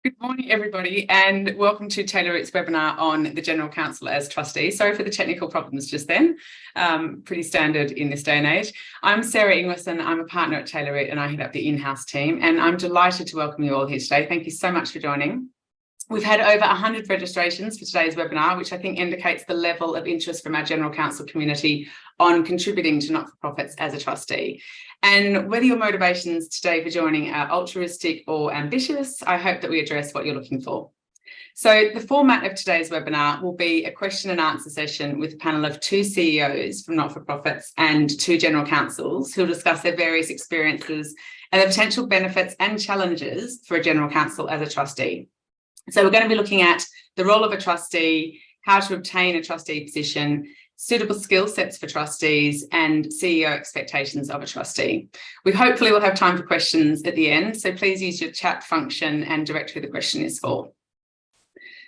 Good morning, everybody, and welcome to Taylor Root's webinar on the General Counsel as trustee. Sorry for the technical problems just then. Pretty standard in this day and age. I'm Sarah Ingwerson. I'm a partner at Taylor Root and I head up the in-house team, and I'm delighted to welcome you all here today. Thank you so much for joining. We've had over 100 registrations for today's webinar, which I think indicates the level of interest from our General Counsel community on contributing to not-for-profits as a trustee. And whether your motivations today for joining are altruistic or ambitious, I hope that we address what you're looking for. So the format of today's webinar will be a question and answer session with a panel of 2 CEOs from not-for-profits and 2 general counsels who will discuss their various experiences and the potential benefits and challenges for a general counsel as a trustee. So we're going to be looking at the role of a trustee, how to obtain a trustee position, suitable skill sets for trustees, and CEO expectations of a trustee. We hopefully will have time for questions at the end, so please use your chat function and direct who the question is for.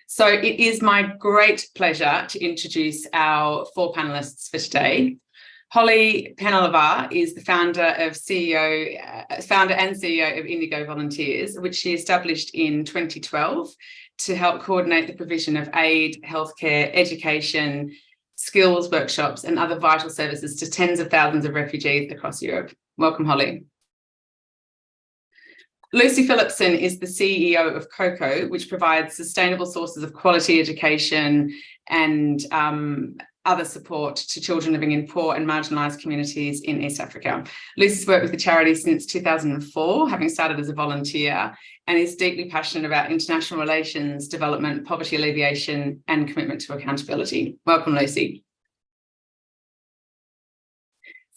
So it is my great pleasure to introduce our 4 panellists for today. Holly Penalavar is the founder and CEO of Indigo Volunteers, which she established in 2012 to help coordinate the provision of aid, healthcare, education, skills workshops and other vital services to tens of thousands of refugees across Europe. Welcome, Holly. Lucy Phillipson is the CEO of COCO, which provides sustainable sources of quality education and other support to children living in poor and marginalised communities in East Africa. Lucy's worked with the charity since 2004, having started as a volunteer, and is deeply passionate about international relations, development, poverty alleviation, and commitment to accountability. Welcome, Lucy.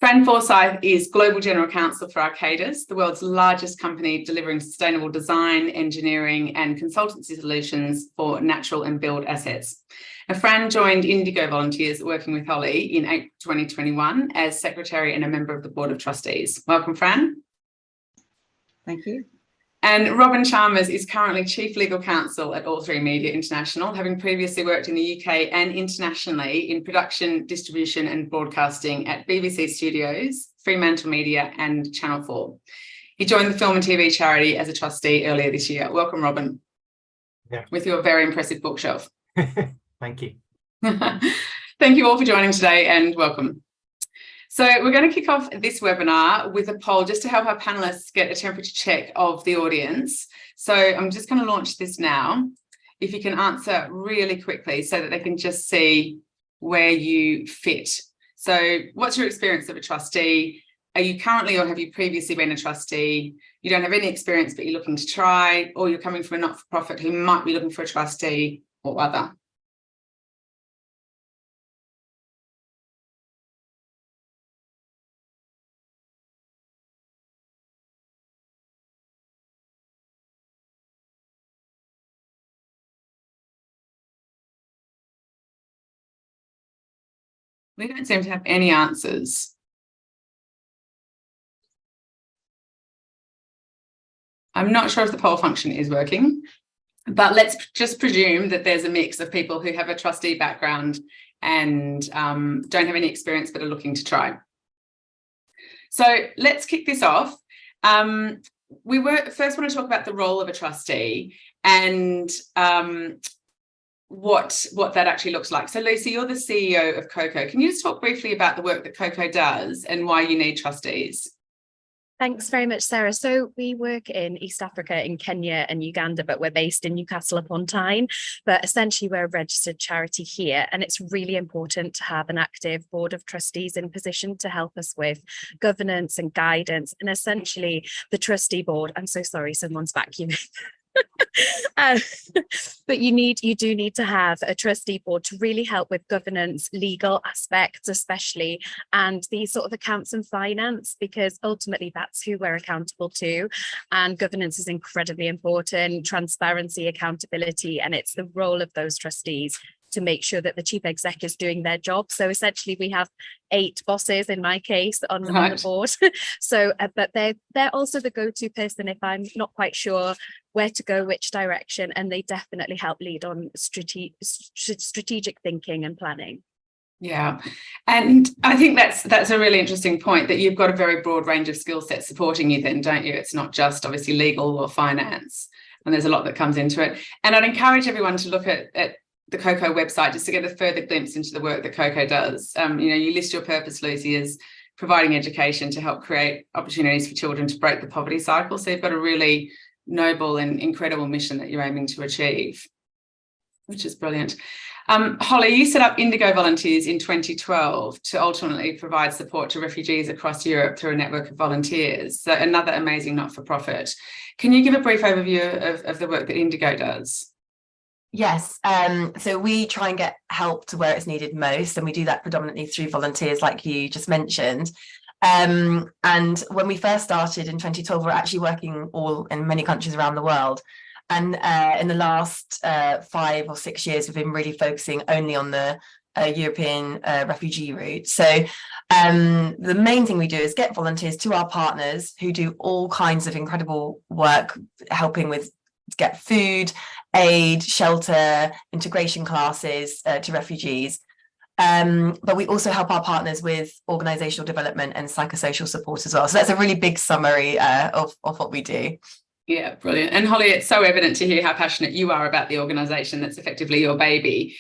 Fran Forsyth is Global General Counsel for Arcadis, the world's largest company delivering sustainable design, engineering, and consultancy solutions for natural and built assets. And Fran joined Indigo Volunteers, working with Holly in April 2021 as Secretary and a member of the Board of Trustees. Welcome, Fran. Thank you. And Robin Chalmers is currently Chief Legal Counsel at All3 Media International, having previously worked in the UK and internationally in production, distribution and broadcasting at BBC Studios, Fremantle Media and Channel 4. He joined the film and TV charity as a trustee earlier this year. Welcome, Robin. Yeah. With your very impressive bookshelf. Thank you. Thank you all for joining today and welcome. So we're going to kick off this webinar with a poll just to help our panelists get a temperature check of the audience. So I'm just going to launch this now. If you can answer really quickly so that they can just see where you fit. So what's your experience of a trustee? Are you currently or have you previously been a trustee? You don't have any experience but you're looking to try, or you're coming from a not-for-profit who might be looking for a trustee or other. We don't seem to have any answers. I'm not sure if the poll function is working, but let's just presume that there's a mix of people who have a trustee background and don't have any experience but are looking to try. So let's kick this off. We first want to talk about the role of a trustee and what that actually looks like. So Lucy, you're the CEO of COCO. Can you just talk briefly about the work that COCO does and why you need trustees? Thanks very much, Sarah. So we work in East Africa, in Kenya and Uganda, but we're based in Newcastle upon Tyne. But essentially, we're a registered charity here, and it's really important to have an active board of trustees in position to help us with governance and guidance. And essentially, the trustee board, I'm so sorry, someone's vacuuming. But you do need to have a trustee board to really help with governance, legal aspects especially, and the sort of accounts and finance, because ultimately that's who we're accountable to, and governance is incredibly important, transparency, accountability, and it's the role of those trustees to make sure that the chief exec is doing their job. So essentially we have 8 bosses in my case on the board. So, but they're also the go-to person if I'm not quite sure where to go, which direction, and they definitely help lead on strategic thinking and planning. Yeah, and I think that's a really interesting point, that you've got a very broad range of skill sets supporting you then, don't you? It's not just obviously legal or finance. and there's a lot that comes into it. And I'd encourage everyone to look at the COCO website just to get a further glimpse into the work that COCO does. You list your purpose, Lucy, as providing education to help create opportunities for children to break the poverty cycle. So you've got a really noble and incredible mission that you're aiming to achieve, which is brilliant. Holly, you set up Indigo Volunteers in 2012 to ultimately provide support to refugees across Europe through a network of volunteers. So another amazing not-for-profit. Can you give a brief overview of the work that Indigo does? Yes, so we try and get help to where it's needed most, and we do that predominantly through volunteers like you just mentioned. And when we first started in 2012, we're actually working all in many countries around the world. And in the last 5 or 6 years, we've been really focusing only on the European refugee route. So the main thing we do is get volunteers to our partners who do all kinds of incredible work, helping with get food, aid, shelter, integration classes to refugees. But we also help our partners with organisational development and psychosocial support as well. So that's a really big summary of what we do. Yeah, brilliant. And Holly, it's so evident to hear how passionate you are about the organisation that's effectively your baby.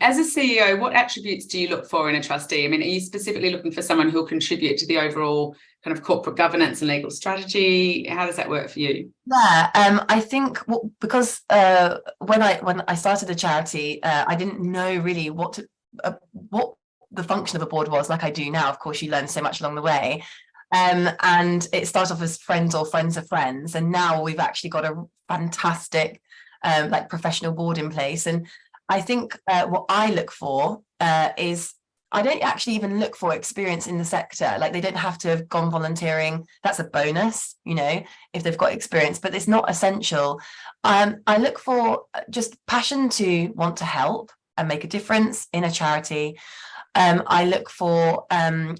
As a CEO, what attributes do you look for in a trustee? I mean, are you specifically looking for someone who'll contribute to the overall kind of corporate governance and legal strategy? How does that work for you? Yeah, I think because when I started the charity, I didn't know really what the function of a board was like I do now. Of course, you learn so much along the way. And it started off as friends or friends of friends, and now we've actually got a fantastic like professional board in place. And I think what I look for is I don't actually even look for experience in the sector. Like, they don't have to have gone volunteering. That's a bonus, if they've got experience, but it's not essential. I look for just passion to want to help and make a difference in a charity. I look for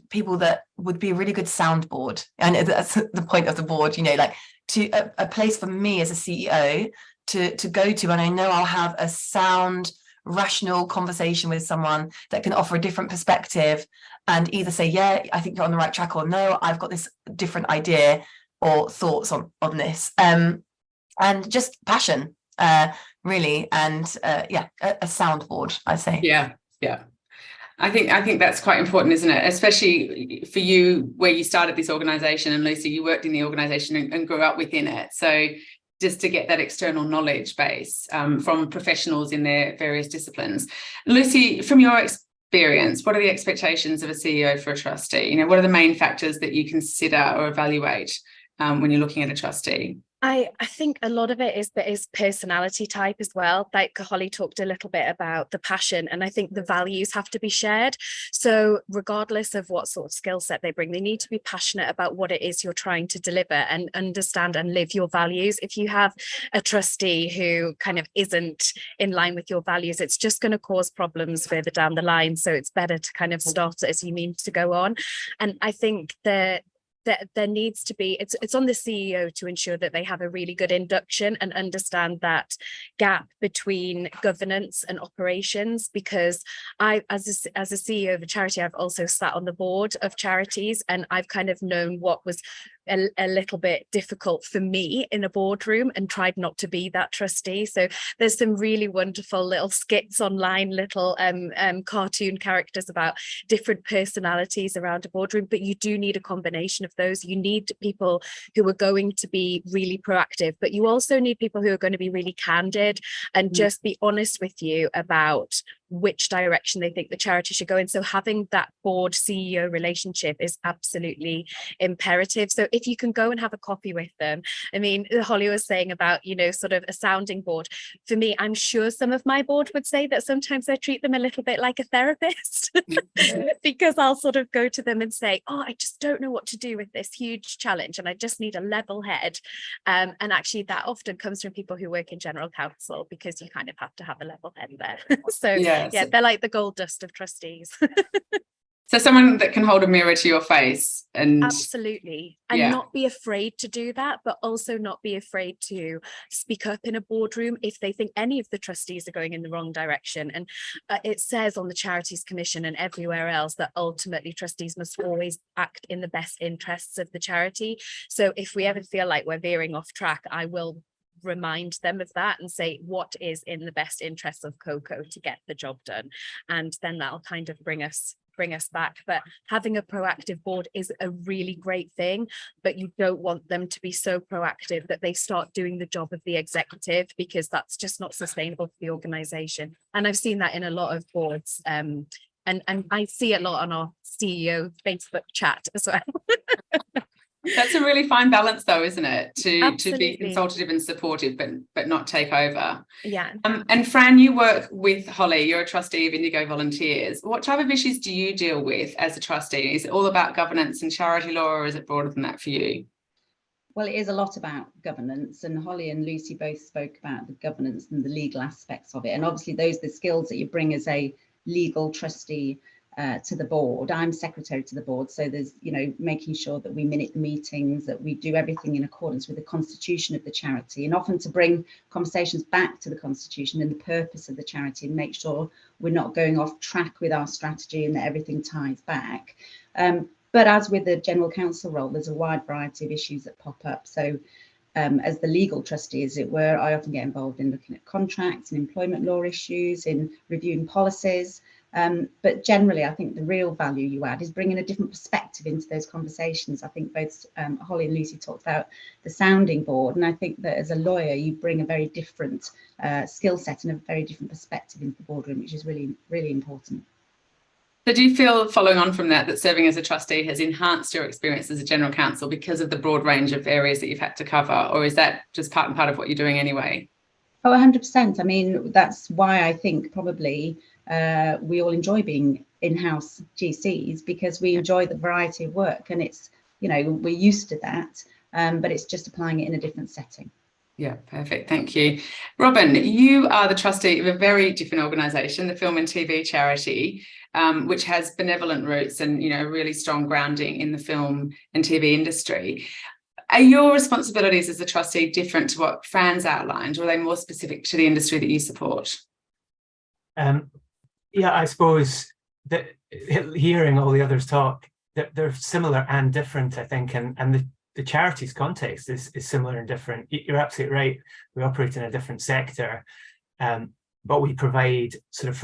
people that would be a really good soundboard, and that's the point of the board, like to a place for me as a CEO to go to, and I know I'll have a sound, rational conversation with someone that can offer a different perspective and either say, yeah, I think you're on the right track, or no, I've got this different idea or thoughts on this, and just passion, really, and a soundboard, I say. Yeah. I think that's quite important, isn't it? Especially for you, where you started this organisation, and Lucy, you worked in the organisation and grew up within it. So just to get that external knowledge base from professionals in their various disciplines. Lucy, from your experience, what are the expectations of a CEO for a trustee? What are the main factors that you consider or evaluate when you're looking at a trustee? I think a lot of it is personality type as well. Like Holly talked a little bit about the passion, and I think the values have to be shared. So regardless of what sort of skill set they bring, they need to be passionate about what it is you're trying to deliver and understand and live your values. If you have a trustee who kind of isn't in line with your values, it's just going to cause problems further down the line. So it's better to kind of start as you mean to go on. And I think that there needs to be, it's on the CEO to ensure that they have a really good induction and understand that gap between governance and operations, because I, as a CEO of a charity, I've also sat on the board of charities, and I've kind of known what was a little bit difficult for me in a boardroom and tried not to be that trustee. So there's some really wonderful little skits online, little cartoon characters about different personalities around a boardroom, but you do need a combination of those. You need people who are going to be really proactive, but you also need people who are going to be really candid and just be honest with you about which direction they think the charity should go in. So having that board CEO relationship is absolutely imperative. So if you can go and have a coffee with them, I mean, Holly was saying about, sort of a sounding board. For me, I'm sure some of my board would say that sometimes I treat them a little bit like a therapist because I'll sort of go to them and say, oh, I just don't know what to do with this huge challenge, and I just need a level head. And actually that often comes from people who work in General Counsel, because you kind of have to have a level head there. So yeah, they're like the gold dust of trustees. So someone that can hold a mirror to your face and absolutely, and not be afraid to do that, but also not be afraid to speak up in a boardroom if they think any of the trustees are going in the wrong direction. And it says on the Charities Commission and everywhere else that ultimately trustees must always act in the best interests of the charity. So if we ever feel like we're veering off track, I will remind them of that and say what is in the best interest of Coco to get the job done, and then that'll kind of bring us back. But having a proactive board is a really great thing, but you don't want them to be so proactive that they start doing the job of the executive, because that's just not sustainable for the organization. And I've seen that in a lot of boards, and I see a lot on our CEO Facebook chat as well. That's a really fine balance, though, isn't it? To be Absolutely. consultative and supportive, but not take over. Yeah. And Fran, you work with Holly. You're a trustee of Indigo Volunteers. What type of issues do you deal with as a trustee? Is it all about governance and charity law, or is it broader than that for you? Well, it is a lot about governance, and Holly and Lucy both spoke about the governance and the legal aspects of it. And obviously those are the skills that you bring as a legal trustee to the board. I'm secretary to the board, so there's, you know, making sure that we minute the meetings, that we do everything in accordance with the constitution of the charity, and often to bring conversations back to the constitution and the purpose of the charity, and make sure we're not going off track with our strategy and that everything ties back. But as with the general counsel role, there's a wide variety of issues that pop up. So as the legal trustee, as it were, I often get involved in looking at contracts and employment law issues, in reviewing policies. But generally, I think the real value you add is bringing a different perspective into those conversations. I think both Holly and Lucy talked about the sounding board, and I think that as a lawyer, you bring a very different skill set and a very different perspective into the boardroom, which is really, really important. So do you feel, following on from that, that serving as a trustee has enhanced your experience as a general counsel because of the broad range of areas that you've had to cover, or is that just part and part of what you're doing anyway? Oh, 100%. I mean, that's why I think probably we all enjoy being in-house GCs, because we enjoy the variety of work, and it's, you know, we're used to that, but it's just applying it in a different setting. Yeah, perfect. Thank you. Robin, you are the trustee of a very different organisation, the Film and TV Charity, which has benevolent roots and, you know, really strong grounding in the film and TV industry. Are your responsibilities as a trustee different to what Fran's outlined, or are they more specific to the industry that you support? Yeah, I suppose that hearing all the others talk, they're similar and different, I think, and the charities context is similar and different. You're absolutely right. We operate in a different sector, but we provide sort of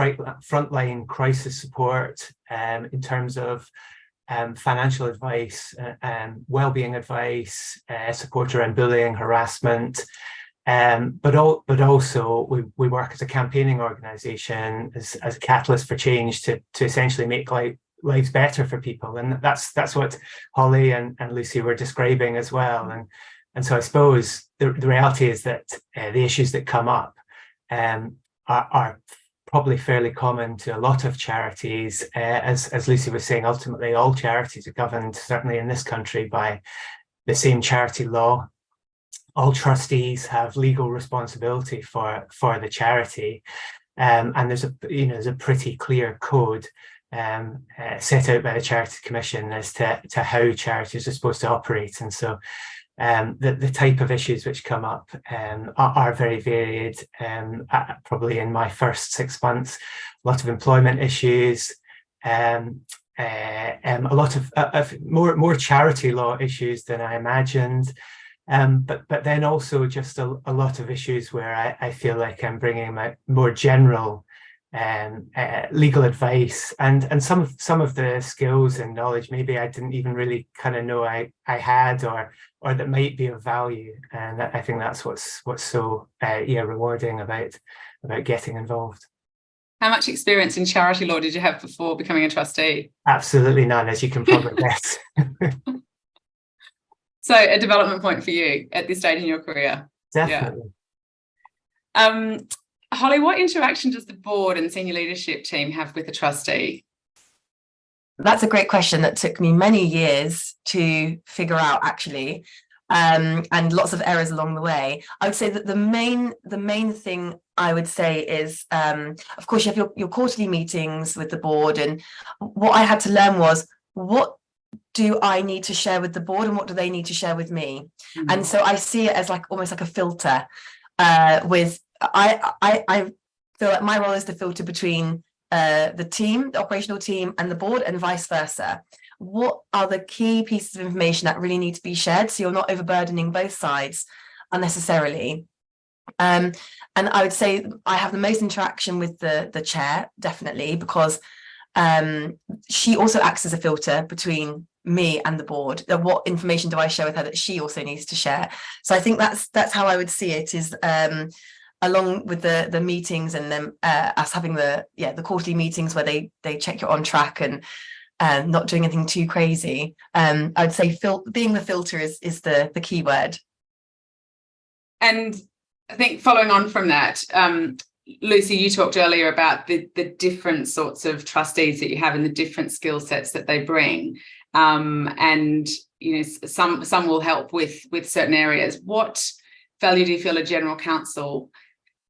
frontline crisis support in terms of financial advice, well-being advice, support around bullying, harassment, but also we work as a campaigning organisation as a catalyst for change to essentially make lives better for people, and that's what Holly and Lucy were describing as well. And so I suppose the reality is that the issues that come up are probably fairly common to a lot of charities. As Lucy was saying, ultimately all charities are governed, certainly in this country, by the same charity law. All trustees have legal responsibility for the charity, and there's a pretty clear code set out by the Charities Commission as to how charities are supposed to operate. And so the type of issues which come up are very varied. Probably in my first 6 months, a lot of employment issues, a lot of more charity law issues than I imagined, but then also just a lot of issues where I feel like I'm bringing my more general legal advice and some of the skills and knowledge maybe I didn't even really kind of know I had or that might be of value, and I think that's what's so rewarding about getting involved. How much experience in charity law did you have before becoming a trustee? Absolutely none, as you can probably guess. So a development point for you at this stage in your career. Definitely. Yeah. Holly, what interaction does the board and senior leadership team have with the trustee? That's a great question that took me many years to figure out, actually, and lots of errors along the way. I would say that the main thing I would say is, of course, you have your quarterly meetings with the board, and what I had to learn was, what do I need to share with the board and what do they need to share with me? Mm-hmm. And so I see it as like almost like a filter. I feel like my role is to filter between the team, the operational team, and the board, and vice versa. What are the key pieces of information that really need to be shared, so you're not overburdening both sides unnecessarily? And I would say I have the most interaction with the chair, definitely, because she also acts as a filter between me and the board. What information do I share with her that she also needs to share? So I think that's how I would see it, is along with the meetings, and then us having the quarterly meetings where they check you're on track and not doing anything too crazy. I'd say being the filter is the key word. And I think following on from that, Lucy, you talked earlier about the different sorts of trustees that you have and the different skill sets that they bring. And you know, some will help with certain areas. What value do you feel a general counsel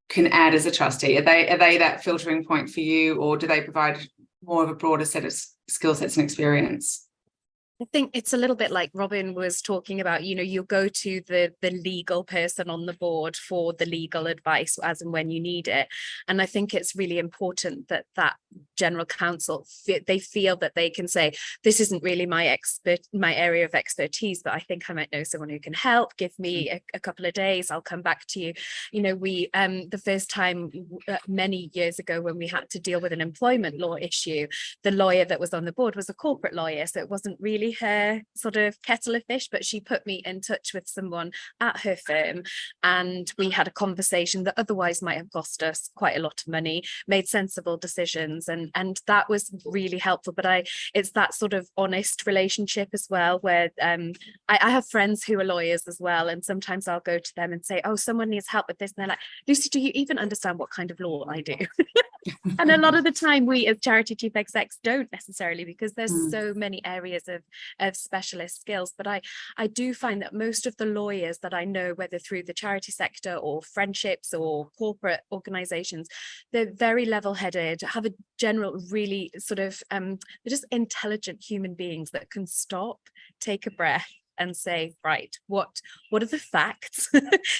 can add as a trustee? Are they that filtering point for you, or do they provide more of a broader set of skill sets and experience? I think it's a little bit like Robin was talking about, you know, you go to the legal person on the board for the legal advice as and when you need it. And I think it's really important that general counsel, they feel that they can say, this isn't really my area of expertise, but I think I might know someone who can help. Give me a couple of days, I'll come back to you. You know, we the first time many years ago when we had to deal with an employment law issue, the lawyer that was on the board was a corporate lawyer, so it wasn't really her sort of kettle of fish, but she put me in touch with someone at her firm, and we had a conversation that otherwise might have cost us quite a lot of money, made sensible decisions, and that was really helpful. But it's that sort of honest relationship as well, where I have friends who are lawyers as well, and sometimes I'll go to them and say, oh, someone needs help with this, and they're like, Lucy, do you even understand what kind of law I do? And a lot of the time we as charity chief execs don't necessarily, because there's so many areas of specialist skills. But I do find that most of the lawyers that I know, whether through the charity sector or friendships or corporate organizations, they're very level-headed, have a general really sort of they're just intelligent human beings that can stop, take a breath and say, right, what are the facts?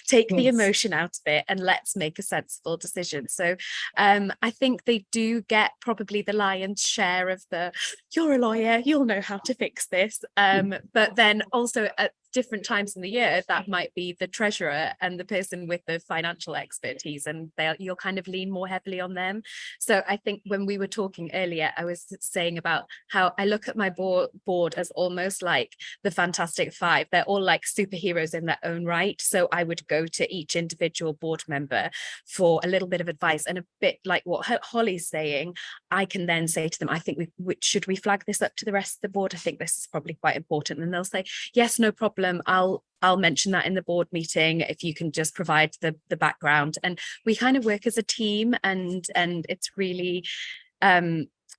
Take the emotion out of it and let's make a sensible decision. So I think they do get probably the lion's share of the, you're a lawyer, you'll know how to fix this. But then also at different times in the year, that might be the treasurer and the person with the financial expertise, and you'll kind of lean more heavily on them. So I think when we were talking earlier, I was saying about how I look at my board as almost like the Fantastic Five. They're all like superheroes in their own right. So I would go to each individual board member for a little bit of advice, and a bit like what Holly's saying, I can then say to them, I think should we flag this up to the rest of the board? I think this is probably quite important. And they'll say, yes, no problem. I'll mention that in the board meeting if you can just provide the background. And we kind of work as a team, and it's really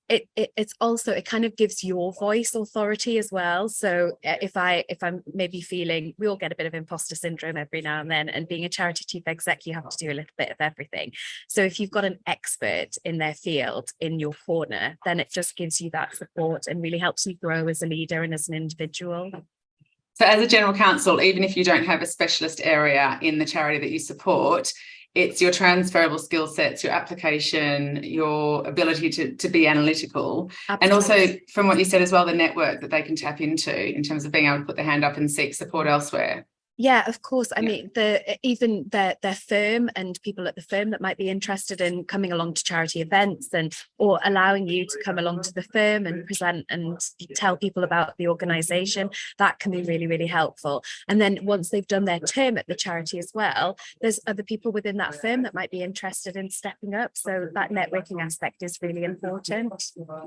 it's also, it kind of gives your voice authority as well. So if I'm maybe feeling, we all get a bit of imposter syndrome every now and then, and being a charity chief exec, you have to do a little bit of everything. So if you've got an expert in their field in your corner, then it just gives you that support and really helps you grow as a leader and as an individual. So as a general counsel, even if you don't have a specialist area in the charity that you support, it's your transferable skill sets, your application, your ability to be analytical. Absolutely. And also from what you said as well, the network that they can tap into in terms of being able to put their hand up and seek support elsewhere. Yeah, of course. I mean, even their firm and people at the firm that might be interested in coming along to charity events or allowing you to come along to the firm and present and tell people about the organisation, that can be really, really helpful. And then once they've done their term at the charity as well, there's other people within that firm that might be interested in stepping up. So that networking aspect is really important.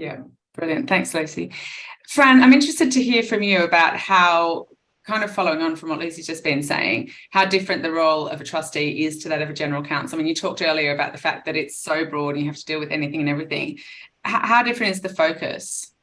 Yeah, brilliant. Thanks, Lucy. Fran, I'm interested to hear from you about how, kind of following on from what Lucy's just been saying, how different the role of a trustee is to that of a general counsel. I mean, you talked earlier about the fact that it's so broad and you have to deal with anything and everything. How different is the focus?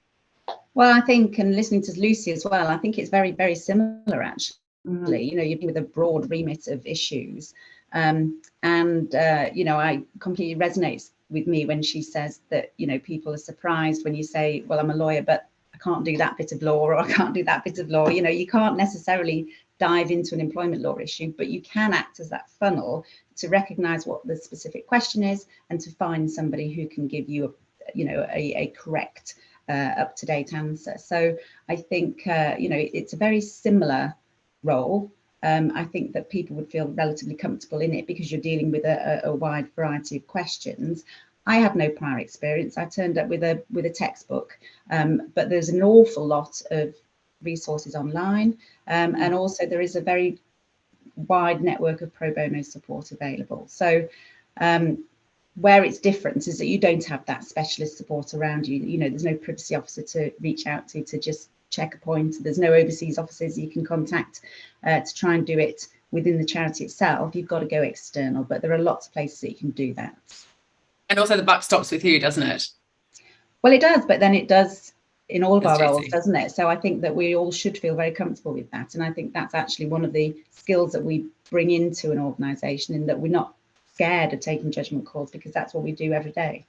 Well, I think, and listening to Lucy as well, I think it's very, very similar actually. You know, you're with a broad remit of issues. You know, I completely resonates with me when she says that, you know, people are surprised when you say, well, I'm a lawyer, but I can't do that bit of law, or I can't do that bit of law. You know, you can't necessarily dive into an employment law issue, but you can act as that funnel to recognize what the specific question is and to find somebody who can give you a correct up-to-date answer. So I think you know, it's a very similar role, I think that people would feel relatively comfortable in it because you're dealing with a wide variety of questions. I have no prior experience. I turned up with a textbook, but there's an awful lot of resources online, and also there is a very wide network of pro bono support available. So where it's different is that you don't have that specialist support around you. You know, there's no privacy officer to reach out to just check a point. There's no overseas officers you can contact to try and do it within the charity itself. You've got to go external, but there are lots of places that you can do that. And also the buck stops with you, doesn't it? Well, it does, but then it does in all of our roles, doesn't it? So I think that we all should feel very comfortable with that. And I think that's actually one of the skills that we bring into an organisation, in that we're not scared of taking judgment calls, because that's what we do every day.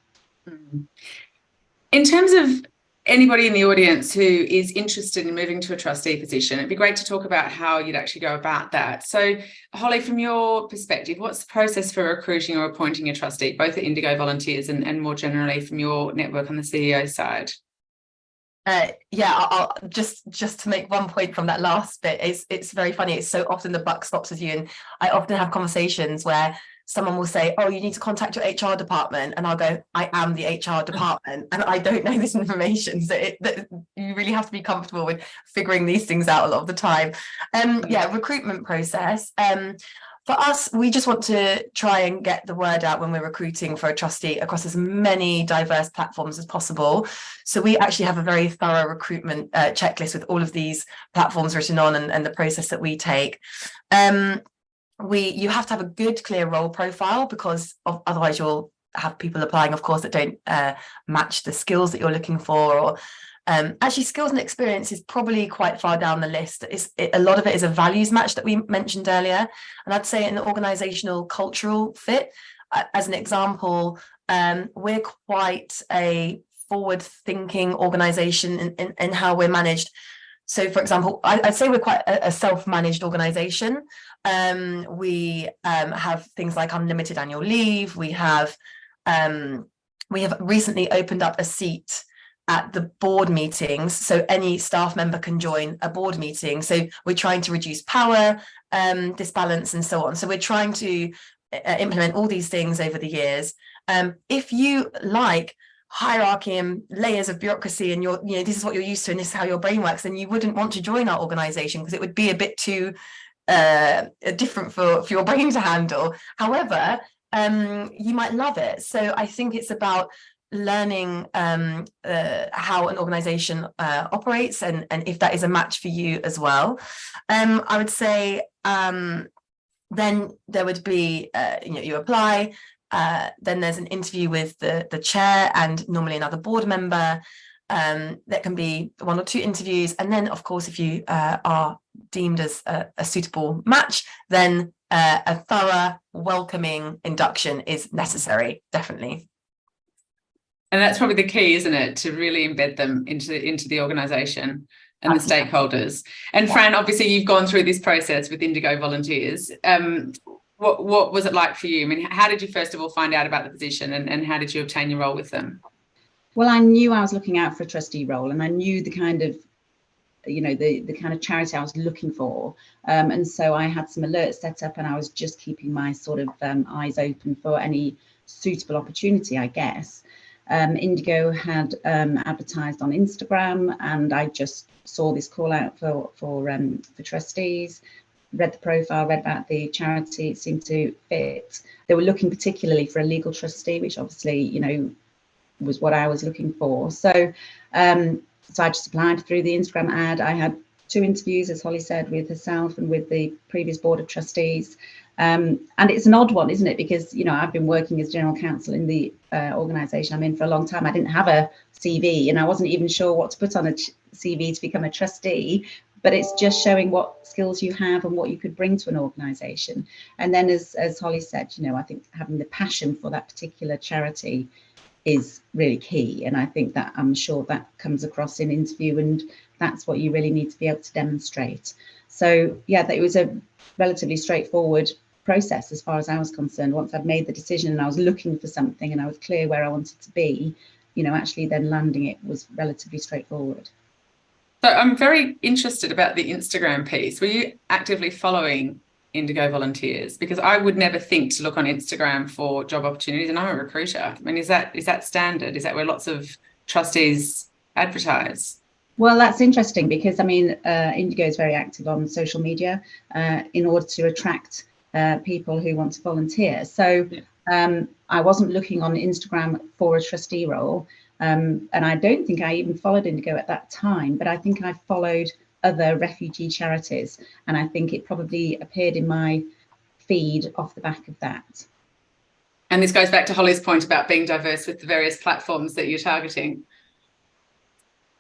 In terms of anybody in the audience who is interested in moving to a trustee position, it'd be great to talk about how you'd actually go about that. So, Holly, from your perspective, what's the process for recruiting or appointing a trustee, both at Indigo Volunteers and more generally from your network on the CEO side? I'll just to make one point from that last bit, it's very funny. It's so often the buck stops with you, and I often have conversations where someone will say, oh, you need to contact your HR department, and I'll go, I am the HR department and I don't know this information. So you really have to be comfortable with figuring these things out a lot of the time. Recruitment process. For us, we just want to try and get the word out when we're recruiting for a trustee across as many diverse platforms as possible. So we actually have a very thorough recruitment checklist with all of these platforms written on, and the process that we take. You have to have a good, clear role profile, because otherwise you'll have people applying, of course, that don't match the skills that you're looking for. Or actually, skills and experience is probably quite far down the list. A lot of it is a values match that we mentioned earlier, and I'd say an organizational cultural fit. As an example, we're quite a forward-thinking organization in how we're managed. So, for example, I'd say we're quite a self-managed organization. We have things like unlimited annual leave. We have recently opened up a seat at the board meetings, so any staff member can join a board meeting. So we're trying to reduce power disbalance and so on. So we're trying to implement all these things over the years. If you like hierarchy and layers of bureaucracy, and this is what you're used to and this is how your brain works, then you wouldn't want to join our organization, because it would be a bit too different for your brain to handle. However, you might love it. So I think it's about learning how an organization operates, and if that is a match for you as well. I would say then there would be you apply, then there's an interview with the chair and normally another board member. There can be 1 or 2 interviews, and then of course if you are deemed as a suitable match, then a thorough welcoming induction is necessary, definitely. And that's probably the key, isn't it, to really embed them into the organisation and the stakeholders. And Fran, obviously you've gone through this process with Indigo Volunteers. What was it like for you? I mean, how did you first of all find out about the position, and how did you obtain your role with them? Well, I knew I was looking out for a trustee role, and I knew the kind of the kind of charity I was looking for, and so I had some alerts set up, and I was just keeping my sort of eyes open for any suitable opportunity, I guess. Indigo had advertised on Instagram, and I just saw this call out for trustees, read the profile, read about the charity. It seemed to fit. They were looking particularly for a legal trustee, which obviously was what I was looking for. So so I just applied through the Instagram ad. I had 2 interviews, as Holly said, with herself and with the previous board of trustees. And it's an odd one, isn't it? Because, I've been working as General Counsel in the organisation I'm in for a long time. I didn't have a CV, and I wasn't even sure what to put on a CV to become a trustee. But it's just showing what skills you have and what you could bring to an organisation. And then, as Holly said, I think having the passion for that particular charity is really key. And I think that I'm sure that comes across in interview, and that's what you really need to be able to demonstrate. So, yeah, it was a relatively straightforward process as far as I was concerned. Once I'd made the decision and I was looking for something and I was clear where I wanted to be, actually then landing it was relatively straightforward. So I'm very interested about the Instagram piece. Were you actively following Indigo Volunteers? Because I would never think to look on Instagram for job opportunities, and I'm a recruiter. I mean, is that standard? Is that where lots of trustees advertise? Well, that's interesting because I mean, Indigo is very active on social media in order to attract people who want to volunteer. So I wasn't looking on Instagram for a trustee role, and I don't think I even followed Indigo at that time, but I think I followed other refugee charities, and I think it probably appeared in my feed off the back of that. And this goes back to Holly's point about being diverse with the various platforms that you're targeting.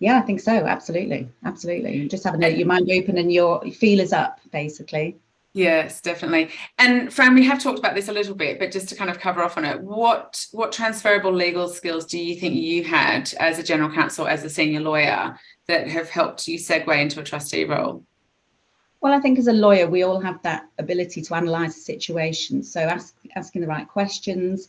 Yeah, I think so. Absolutely. Absolutely. Just having your mind open and your feelers up, basically. Yes, definitely. And Fran, we have talked about this a little bit, but just to kind of cover off on it, what transferable legal skills do you think you had as a general counsel, as a senior lawyer, that have helped you segue into a trustee role? Well, I think as a lawyer, we all have that ability to analyse a situation. So asking the right questions,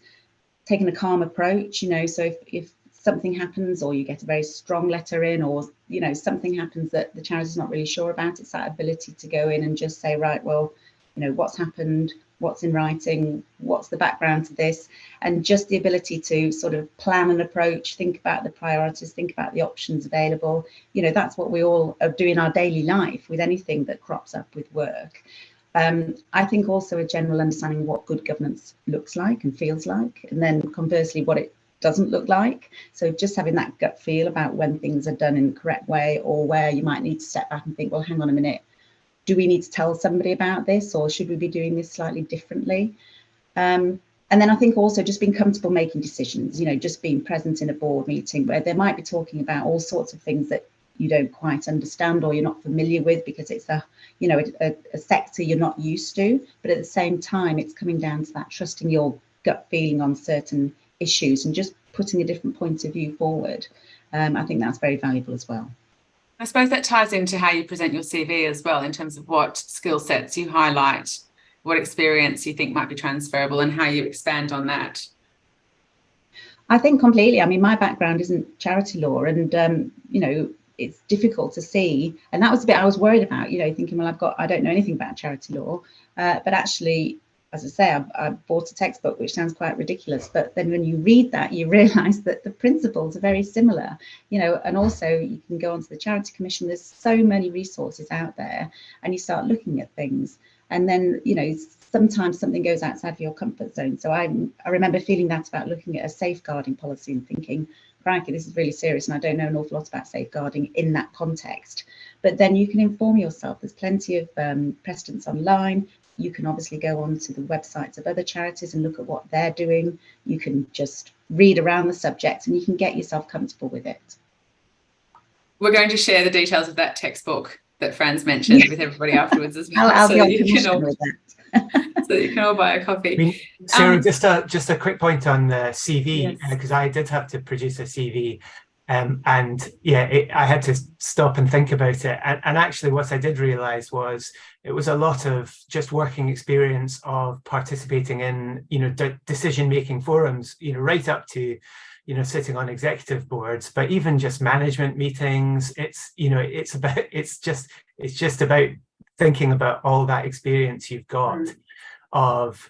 taking a calm approach, you know, so if something happens or you get a very strong letter in, or, you know, something happens that the charity's not really sure about, it's that ability to go in and just say, right, well, you know, what's happened, what's in writing, what's the background to this, and just the ability to sort of plan an approach, think about the priorities, think about the options available. You know, that's what we all do in our daily life with anything that crops up with work. I think also a general understanding of what good governance looks like and feels like, and then conversely what it doesn't look like. So just having that gut feel about when things are done in the correct way, or where you might need to step back and think, well, hang on a minute, do we need to tell somebody about this, or should we be doing this slightly differently? And then I think also just being comfortable making decisions, you know, just being present in a board meeting where they might be talking about all sorts of things that you don't quite understand or you're not familiar with, because it's a sector you're not used to, but at the same time it's coming down to that trusting your gut feeling on certain issues and just putting a different point of view forward. I think that's very valuable as well. I suppose that ties into how you present your CV as well, in terms of what skill sets you highlight, what experience you think might be transferable, and how you expand on that. I think completely. I mean, my background isn't charity law, and you know, it's difficult to see, and that was the bit I was worried about, you know, thinking, well, I don't know anything about charity law, but actually, as I say, I bought a textbook, which sounds quite ridiculous, but then when you read that, you realise that the principles are very similar, you know, and also you can go onto the Charity Commission. There's so many resources out there, and you start looking at things, and then, you know, sometimes something goes outside of your comfort zone. So I remember feeling that about looking at a safeguarding policy and thinking, crikey, this is really serious, and I don't know an awful lot about safeguarding in that context. But then you can inform yourself. There's plenty of precedents online. You can obviously go on to the websites of other charities and look at what they're doing. You can just read around the subject and you can get yourself comfortable with it. We're going to share the details of that textbook that Fran's mentioned with everybody afterwards as well. I'll be on commission with that. So you can all buy a copy. I mean, Sarah, just a quick point on the CV, Yes. because I did have to produce a CV, and yeah, I had to stop and think about it. And actually, what I did realise was it was a lot of just working experience of participating in, you know, decision-making forums, you know, right up to, you know, sitting on executive boards, but even just management meetings. It's, you know, it's just about thinking about all that experience you've got of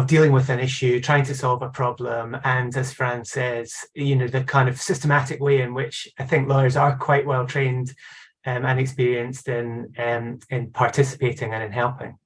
dealing with an issue, trying to solve a problem, and as Fran says, you know, the kind of systematic way in which I think lawyers are quite well trained and experienced in participating and in helping.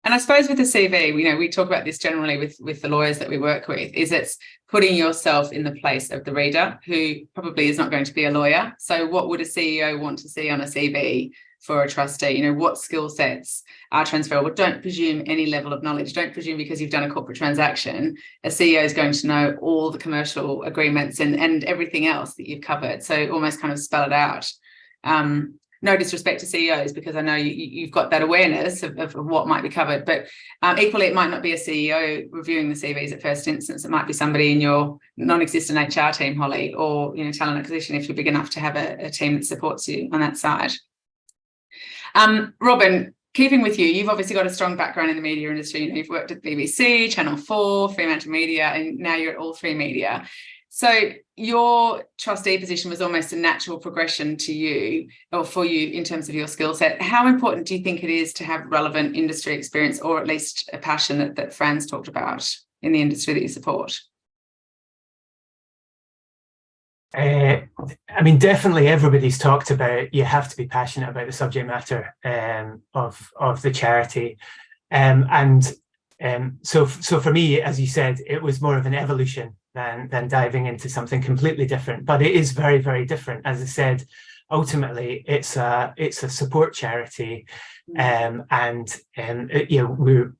And I suppose with the CV, you know, we talk about this generally with the lawyers that we work with, is it's putting yourself in the place of the reader, who probably is not going to be a lawyer. So what would a CEO want to see on a CV for a trustee? You know, what skill sets are transferable? Don't presume any level of knowledge. Don't presume because you've done a corporate transaction, a CEO is going to know all the commercial agreements and everything else that you've covered. So almost kind of spell it out. No disrespect to CEOs, because I know you've got that awareness of what might be covered, but equally it might not be a CEO reviewing the CVs at first instance. It might be somebody in your non-existent HR team, Holly, or, you know, talent acquisition, if you're big enough to have a team that supports you on that side. Robin, keeping with you, you've obviously got a strong background in the media industry. You know, you've worked at BBC, Channel 4, Fremantle Media, and now you're at All 3 Media. So your trustee position was almost a natural progression to you, or for you, in terms of your skill set. How important do you think it is to have relevant industry experience, or at least a passion that Fran's talked about in the industry that you support? I mean, definitely everybody's talked about you have to be passionate about the subject matter of the charity. So for me, as you said, it was more of an evolution than diving into something completely different. But it is very, very different. As I said, ultimately, it's a support charity, you know,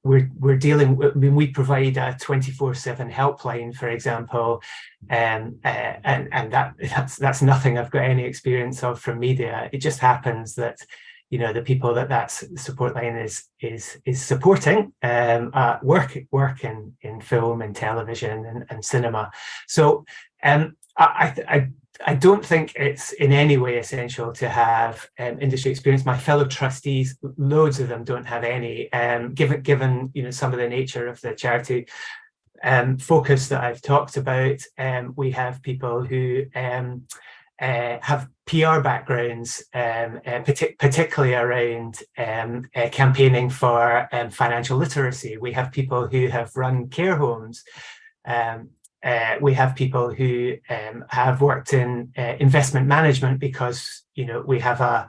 we're dealing. I mean, we provide a 24/7 helpline, for example, and that's nothing I've got any experience of from media. It just happens that, you know, the people that support line is supporting work in film and television and cinema. So I don't think it's in any way essential to have industry experience. My fellow trustees, loads of them don't have any, given you know some of the nature of the charity focus that I've talked about. We have people who have PR backgrounds, particularly around campaigning for financial literacy. We have people who have run care homes. We have people who have worked in investment management, because you know we have a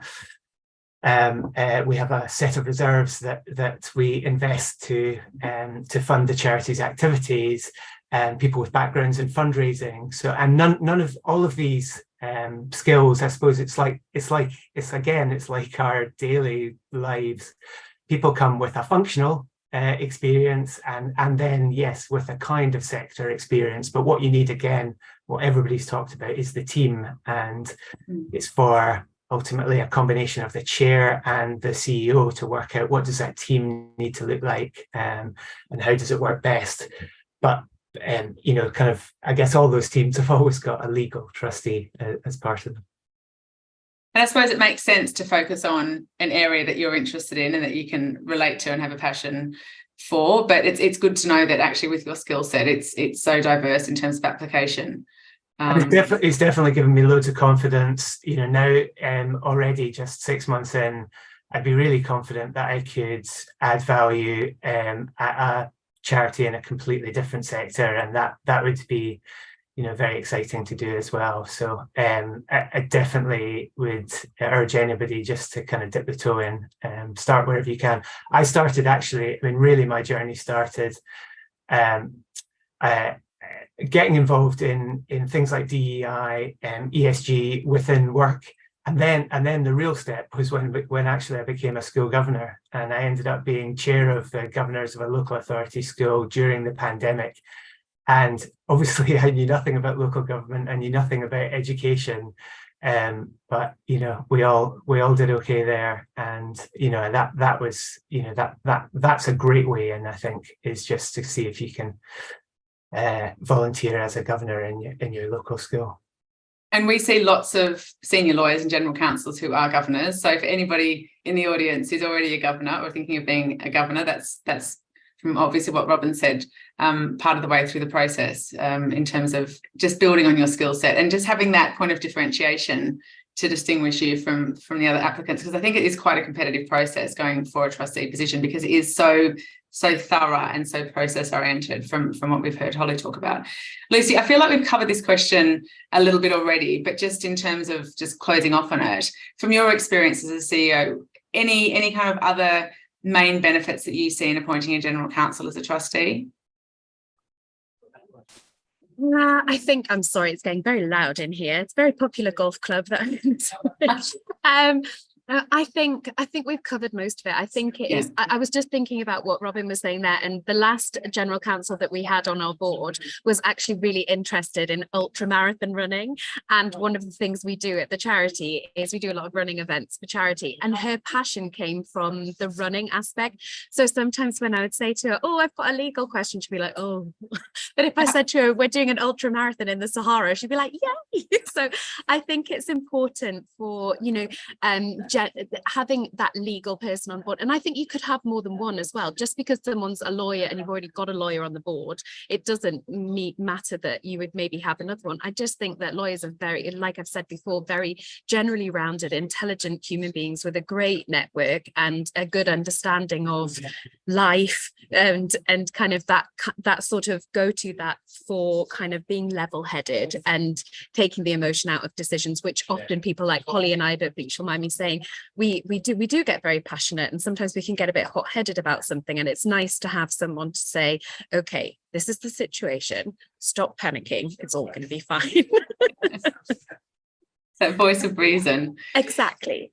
set of reserves that we invest to fund the charity's activities, and people with backgrounds in fundraising. So, and none of all of these skills, I suppose it's like our daily lives. People come with a functional experience and then yes, with a kind of sector experience. But what you need, again, what everybody's talked about, is the team, and it's for ultimately a combination of the chair and the CEO to work out what does that team need to look like, and how does it work best. But you know, kind of, I guess all those teams have always got a legal trustee as part of them. And I suppose it makes sense to focus on an area that you're interested in and that you can relate to and have a passion for. But it's good to know that actually with your skill set, it's so diverse in terms of application. It's definitely given me loads of confidence. You know, now already just 6 months in, I'd be really confident that I could add value at a charity in a completely different sector, and that would be, you know, very exciting to do as well. So I definitely would urge anybody just to kind of dip the toe in, start wherever you can. I started actually, I mean, really my journey started getting involved in things like DEI and ESG within work. And then the real step was when actually I became a school governor, and I ended up being chair of the governors of a local authority school during the pandemic. And obviously I knew nothing about local government, I knew nothing about education, but you know, we all did okay there. And you know, that was, you know, that's a great way, and I think is just to see if you can volunteer as a governor in your local school. And we see lots of senior lawyers and general counsels who are governors. So for anybody in the audience who's already a governor or thinking of being a governor, that's from obviously what Robin said, part of the way through the process, in terms of just building on your skill set and just having that point of differentiation to distinguish you from the other applicants. Because I think it is quite a competitive process going for a trustee position, because it is so thorough and so process oriented from what we've heard Holly talk about. Lucy, I feel like we've covered this question a little bit already, but just in terms of just closing off on it, from your experience as a CEO, any kind of other main benefits that you see in appointing a general counsel as a trustee? I think, I'm sorry, it's getting very loud in here. It's a very popular golf club that I'm in. I think we've covered most of it. I think it is. I was just thinking about what Robin was saying there, and the last general counsel that we had on our board was actually really interested in ultra marathon running. And one of the things we do at the charity is we do a lot of running events for charity, and her passion came from the running aspect. So sometimes when I would say to her, "Oh, I've got a legal question," she'd be like, "Oh," but if I said to her, "We're doing an ultra marathon in the Sahara," she'd be like, "Yay!" So I think it's important for, you know, having that legal person on board, and I think you could have more than one as well. Just because someone's a lawyer and you've already got a lawyer on the board, it doesn't matter that you would maybe have another one. I just think that lawyers are very, like I've said before, very generally rounded, intelligent human beings with a great network and a good understanding of life, and kind of that sort of go to that for kind of being level-headed and taking the emotion out of decisions, which often people like Holly and I, don't think she'll mind me saying, we do get very passionate, and sometimes we can get a bit hot-headed about something, and it's nice to have someone to say, okay, this is the situation, stop panicking, it's all going to be fine. That voice of reason. Exactly.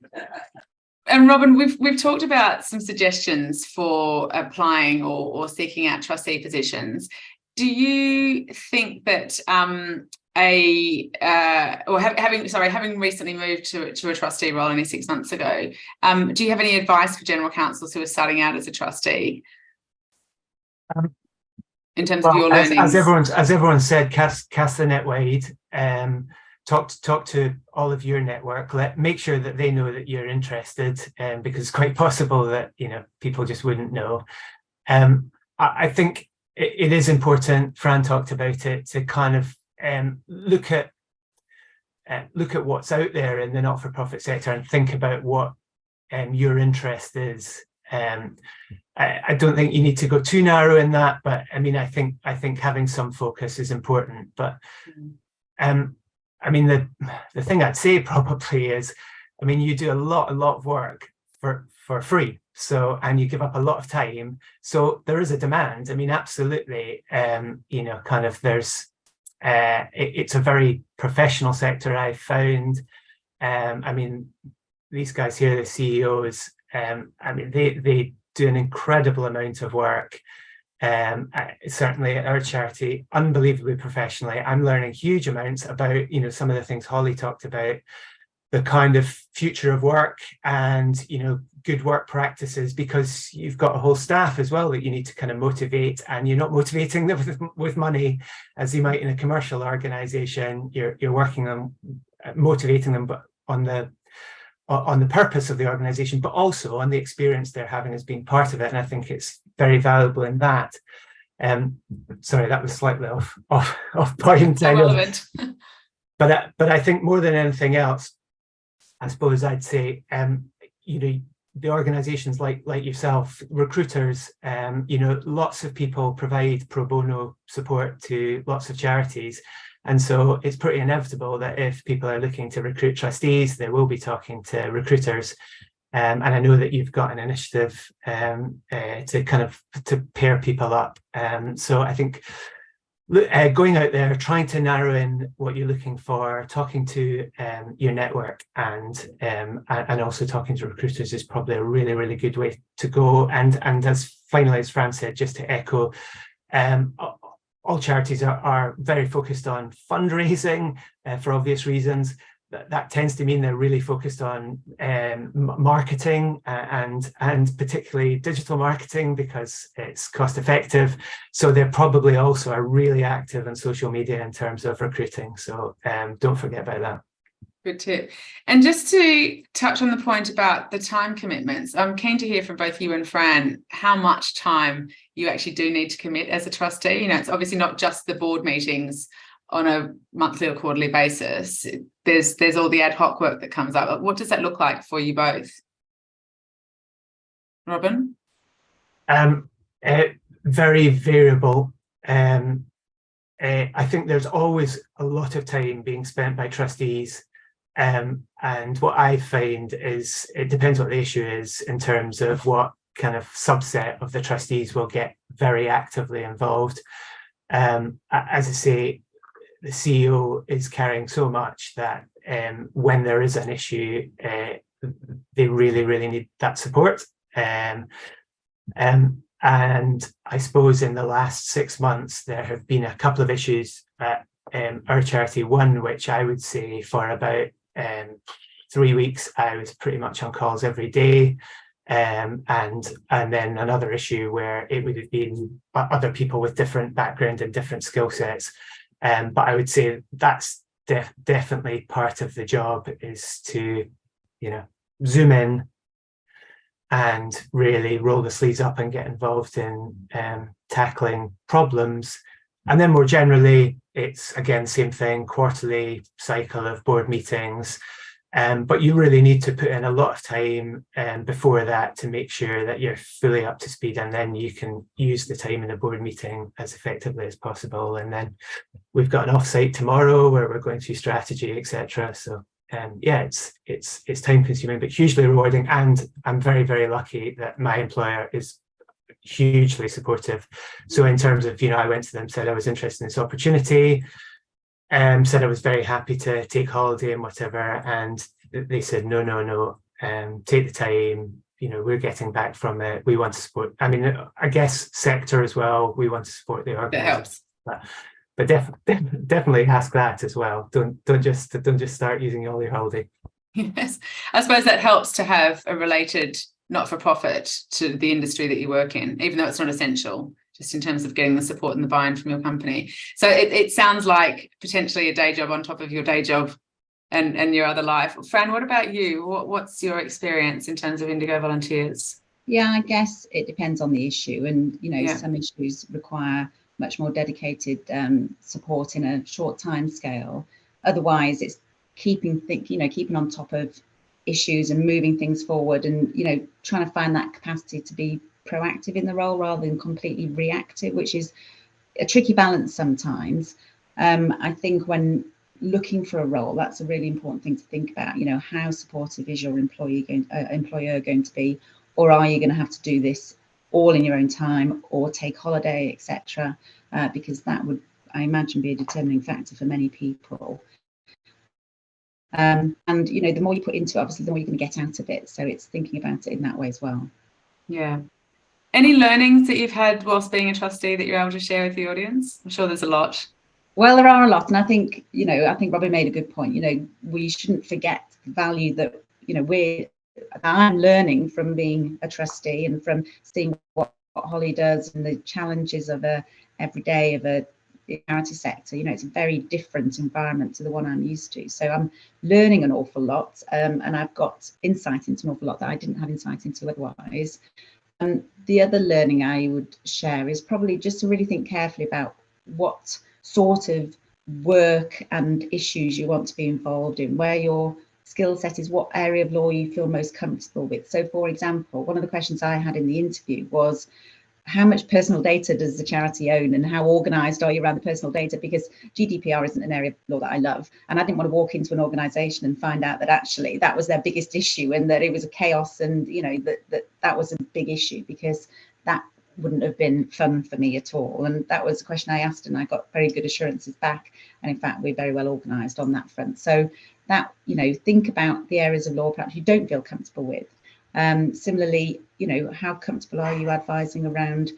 And Robin, we've talked about some suggestions for applying or seeking out trustee positions. Do you think that having recently moved to a trustee role only 6 months ago, do you have any advice for general counsels who are starting out as a trustee in terms of your learnings? As everyone said, cast the net wide. Talk to all of your network. Make sure that they know that you're interested, because it's quite possible that people just wouldn't know. I think it is important. Fran talked about it, to kind of look at what's out there in the not-for-profit sector and think about what your interest is. I don't think you need to go too narrow in that, but I mean, I think having some focus is important. But I mean, the thing I'd say probably is, I mean, you do a lot of work for free, so, and you give up a lot of time, so there is a demand. I mean, absolutely, kind of there's it's a very professional sector, I found. I mean, these guys here, the CEOs, I mean, they do an incredible amount of work. Certainly at our charity, unbelievably professionally. I'm learning huge amounts about some of the things Holly talked about, the kind of future of work and good work practices, because you've got a whole staff as well that you need to kind of motivate, and you're not motivating them with money as you might in a commercial organization. You're working on motivating them, but on the purpose of the organization, but also on the experience they're having as being part of it. And I think it's very valuable in that. Sorry, that was slightly off point. Relevant. But I think more than anything else, I suppose I'd say, the organizations like yourself, recruiters, lots of people provide pro bono support to lots of charities. And so it's pretty inevitable that if people are looking to recruit trustees, they will be talking to recruiters. And I know that you've got an initiative to pair people up. So I think going out there, trying to narrow in what you're looking for, talking to your network, and also talking to recruiters is probably a really, really good way to go. And as finally, as Fran said, just to echo, all charities are very focused on fundraising for obvious reasons. That tends to mean they're really focused on marketing and particularly digital marketing, because it's cost effective. So they're probably also are really active on social media in terms of recruiting. So don't forget about that. Good tip. And just to touch on the point about the time commitments, I'm keen to hear from both you and Fran how much time you actually do need to commit as a trustee. It's obviously not just the board meetings on a monthly or quarterly basis. There's all the ad hoc work that comes up. What does that look like for you both? Robin? Very variable. I think there's always a lot of time being spent by trustees. And what I find is it depends what the issue is in terms of what kind of subset of the trustees will get very actively involved. As I say, the CEO is carrying so much that when there is an issue, they really, really need that support. And I suppose in the last 6 months, there have been a couple of issues at our charity. One, which I would say for about 3 weeks, I was pretty much on calls every day. And then another issue where it would have been other people with different background and different skill sets. But I would say that's definitely part of the job, is to, zoom in and really roll the sleeves up and get involved in tackling problems. And then more generally, it's again, same thing, quarterly cycle of board meetings. But you really need to put in a lot of time before that to make sure that you're fully up to speed, and then you can use the time in a board meeting as effectively as possible. And then we've got an offsite tomorrow where we're going through strategy, etc. So yeah, it's time consuming but hugely rewarding, and I'm very, very lucky that my employer is hugely supportive. So in terms of, I went to them, said I was interested in this opportunity, said I was very happy to take holiday and whatever, and they said no, take the time, we're getting back from it, we want to support, I guess sector as well, we want to support the organisation. But definitely ask that as well. Don't just start using all your holiday. Yes, I suppose that helps to have a related not-for-profit to the industry that you work in, even though it's not essential, just in terms of getting the support and the buy-in from your company. So it sounds like potentially a day job on top of your day job and your other life. Fran, what about you? What's your experience in terms of Indigo Volunteers? Yeah, I guess it depends on the issue, and some issues require much more dedicated support in a short time scale. Otherwise, it's keeping on top of issues and moving things forward, and trying to find that capacity to be proactive in the role rather than completely reactive, which is a tricky balance sometimes. I think when looking for a role, that's a really important thing to think about. How supportive is your employer going to be, or are you going to have to do this all in your own time or take holiday, etc., because that would, I imagine, be a determining factor for many people. And the more you put into it, obviously the more you're going to get out of it, so it's thinking about it in that way as well. Yeah. Any learnings that you've had whilst being a trustee that you're able to share with the audience? I'm sure there's a lot. Well, there are a lot, and I think Robin made a good point. We shouldn't forget the value that I'm learning from being a trustee and from seeing what Holly does and the challenges of every day of a charity sector. It's a very different environment to the one I'm used to. So I'm learning an awful lot, and I've got insight into an awful lot that I didn't have insight into otherwise. And the other learning I would share is probably just to really think carefully about what sort of work and issues you want to be involved in, where your skill set is, what area of law you feel most comfortable with. So, for example, one of the questions I had in the interview was, how much personal data does the charity own, and how organised are you around the personal data? Because GDPR isn't an area of law that I love, and I didn't want to walk into an organisation and find out that actually that was their biggest issue, and that it was a chaos, and that was a big issue, because that wouldn't have been fun for me at all. And that was a question I asked, and I got very good assurances back, and in fact we're very well organised on that front. So that, think about the areas of law perhaps you don't feel comfortable with. Similarly, how comfortable are you advising around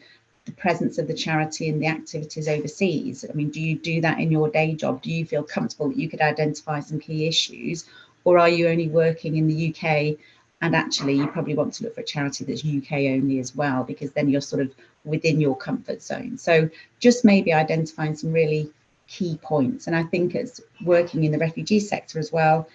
the presence of the charity and the activities overseas? Do you do that in your day job? Do you feel comfortable that you could identify some key issues, or are you only working in the UK? And actually, you probably want to look for a charity that's UK only as well, because then you're sort of within your comfort zone. So just maybe identifying some really key points. And I think as working in the refugee sector as well,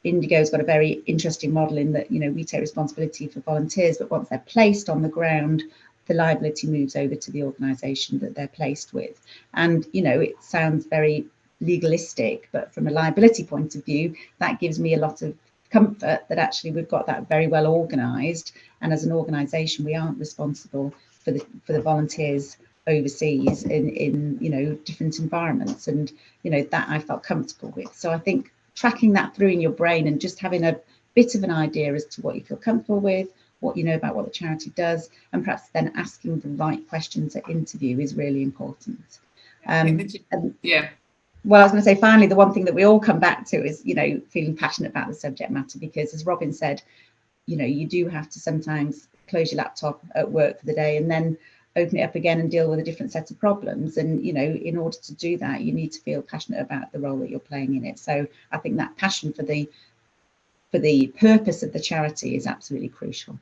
Indigo's got a very interesting model in that, we take responsibility for volunteers, but once they're placed on the ground, the liability moves over to the organisation that they're placed with. And, it sounds very legalistic, but from a liability point of view, that gives me a lot of comfort that actually we've got that very well organised, and as an organisation we aren't responsible for the volunteers overseas in different environments, and that I felt comfortable with. So I think tracking that through in your brain and just having a bit of an idea as to what you feel comfortable with, what you know about what the charity does, and perhaps then asking the right questions at interview is really important. Well, I was going to say, finally, the one thing that we all come back to is, feeling passionate about the subject matter, because as Robin said, you do have to sometimes close your laptop at work for the day and then open it up again and deal with a different set of problems. And, in order to do that, you need to feel passionate about the role that you're playing in it. So I think that passion for the purpose of the charity is absolutely crucial.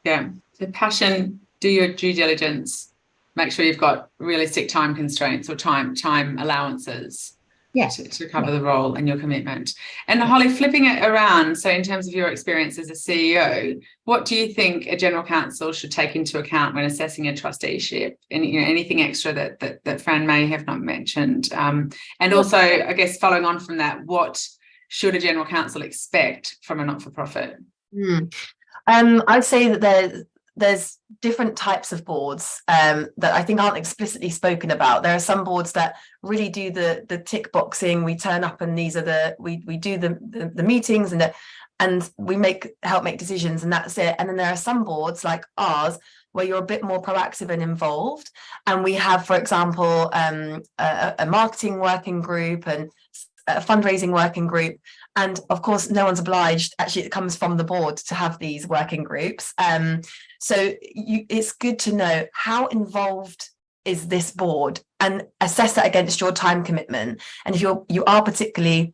Yeah, the passion, do your due diligence, make sure you've got realistic time constraints or time allowances. Yeah. to cover the role and your commitment. And Holly, flipping it around, so in terms of your experience as a CEO, what do you think a general counsel should take into account when assessing a trusteeship? And anything extra that Fran may have not mentioned? And also, I guess following on from that, what should a general counsel expect from a not-for-profit? I'd say that there's different types of boards that I think aren't explicitly spoken about. There are some boards that really do the tick boxing. We turn up and these are we do the meetings and we help make decisions, and that's it. And then there are some boards like ours where you're a bit more proactive and involved. And we have, for example, a marketing working group and a fundraising working group. And of course, no one's obliged, actually it comes from the board to have these working groups. So it's good to know how involved is this board and assess that against your time commitment. And if you are particularly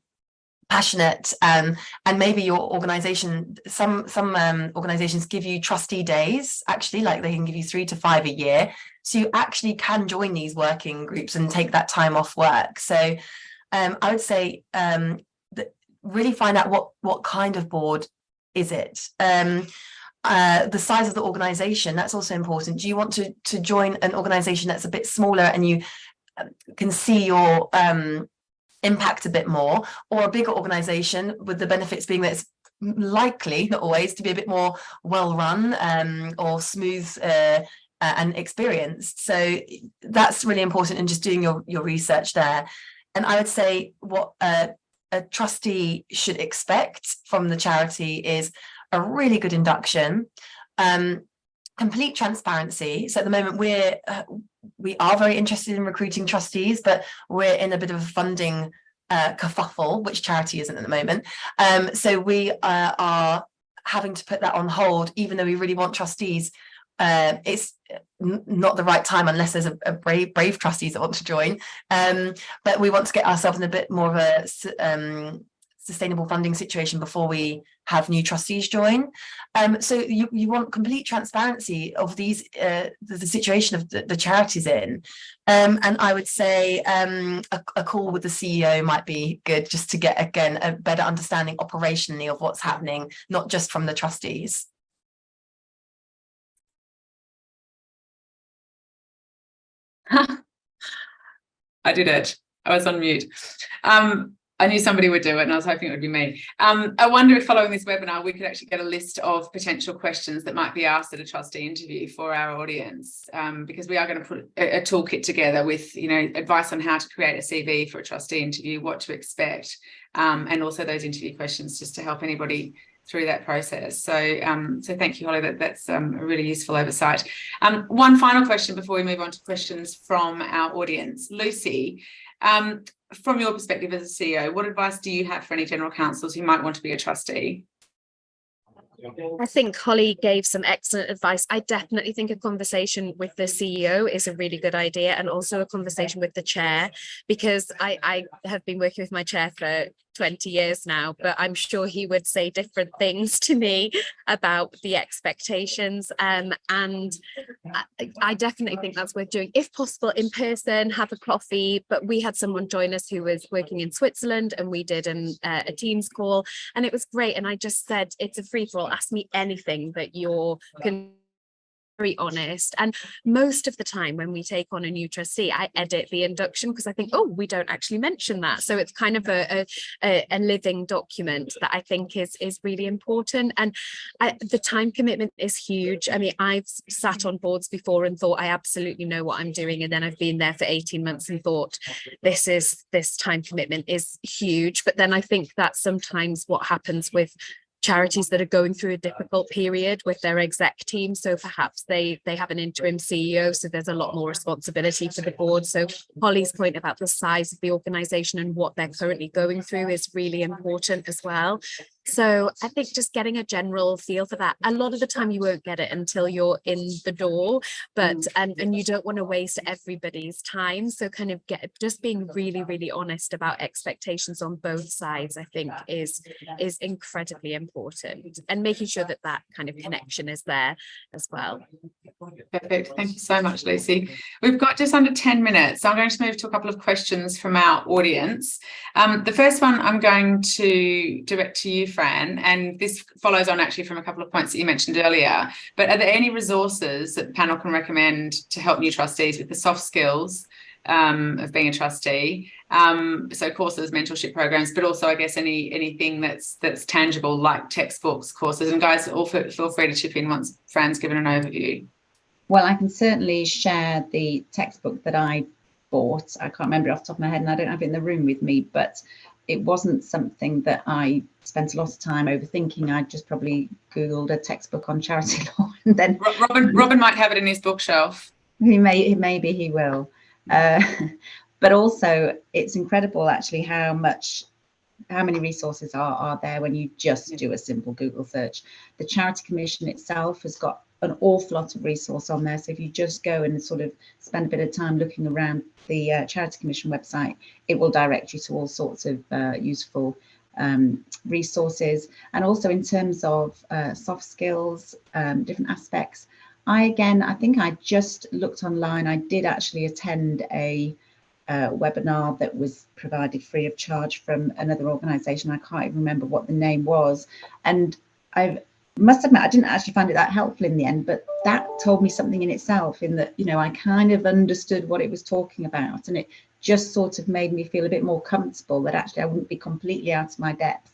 passionate and maybe your organization, some organizations give you trustee days, actually, like they can give you 3 to 5 a year. So you actually can join these working groups and take that time off work. So I would say really find out what kind of board is it. The size of the organization, that's also important. Do you want to join an organization that's a bit smaller and you can see your impact a bit more, or a bigger organization with the benefits being that it's likely, not always, to be a bit more well run or smooth and experienced? So that's really important in just doing your research there. And I would say what a trustee should expect from the charity is a really good induction, complete transparency. So at the moment we are very interested in recruiting trustees, but we're in a bit of a funding kerfuffle, which charity isn't at the moment. So we are having to put that on hold, even though we really want trustees. It's not the right time unless there's a brave trustees that want to join. But we want to get ourselves in a bit more of a sustainable funding situation before we have new trustees join. So you want complete transparency of these the situation of the charities in. And I would say a call with the CEO might be good, just to get, again, a better understanding operationally of what's happening, not just from the trustees. I did it. I was on mute. I knew somebody would do it and I was hoping it would be me. I wonder if following this webinar, we could actually get a list of potential questions that might be asked at a trustee interview for our audience, because we are going to put a toolkit together with, advice on how to create a CV for a trustee interview, what to expect, and also those interview questions just to help anybody through that process. So thank you, Holly, that's a really useful oversight. One final question before we move on to questions from our audience. Lucy, from your perspective as a CEO, what advice do you have for any general counsels who might want to be a trustee? I think Holly gave some excellent advice. I definitely think a conversation with the CEO is a really good idea, and also a conversation with the chair, because I have been working with my chair for 20 years now, but I'm sure he would say different things to me about the expectations. And I definitely think that's worth doing, if possible, in person, have a coffee. But we had someone join us who was working in Switzerland, and we did a Teams call, and it was great. And I just said, it's a free-for-all. Ask me anything that you're very honest. And most of the time when we take on a new trustee, I edit the induction because I think, oh, we don't actually mention that. So it's kind of a living document that I think is really important. And the time commitment is huge. I mean, I've sat on boards before and thought I absolutely know what I'm doing, and then I've been there for 18 months and thought this time commitment is huge. But then I think that's sometimes what happens with charities that are going through a difficult period with their exec team. So perhaps they have an interim CEO, so there's a lot more responsibility for the board. So Holly's point about the size of the organisation and what they're currently going through is really important as well. So I think just getting a general feel for that. A lot of the time you won't get it until you're in the door, but and you don't want to waste everybody's time. So kind of just being really, really honest about expectations on both sides, I think is incredibly important, and making sure that that kind of connection is there as well. Perfect. Thank you so much, Lucy. We've got just under 10 minutes. So I'm going to move to a couple of questions from our audience. The first one I'm going to direct to you, Fran, and this follows on actually from a couple of points that you mentioned earlier. But are there any resources that the panel can recommend to help new trustees with the soft skills of being a trustee? So courses, mentorship programs, but also I guess anything that's tangible, like textbooks, courses. And guys, all feel free to chip in once Fran's given an overview. Well, I can certainly share the textbook that I bought. I can't remember it off the top of my head, and I don't have it in the room with me, but it wasn't something that I spent a lot of time overthinking. I just probably Googled a textbook on charity law, and then Robin might have it in his bookshelf. Maybe he will. But also, it's incredible actually how many resources are there when you just do a simple Google search. The Charity Commission itself has got an awful lot of resource on there. So if you just go and sort of spend a bit of time looking around the Charity Commission website, it will direct you to all sorts of useful resources. And also in terms of soft skills, different aspects, I think I just looked online. I did actually attend a webinar that was provided free of charge from another organisation. I can't even remember what the name was. And I must admit, I didn't actually find it that helpful in the end, but that told me something in itself, in that, you know, I kind of understood what it was talking about, and it just sort of made me feel a bit more comfortable that actually I wouldn't be completely out of my depth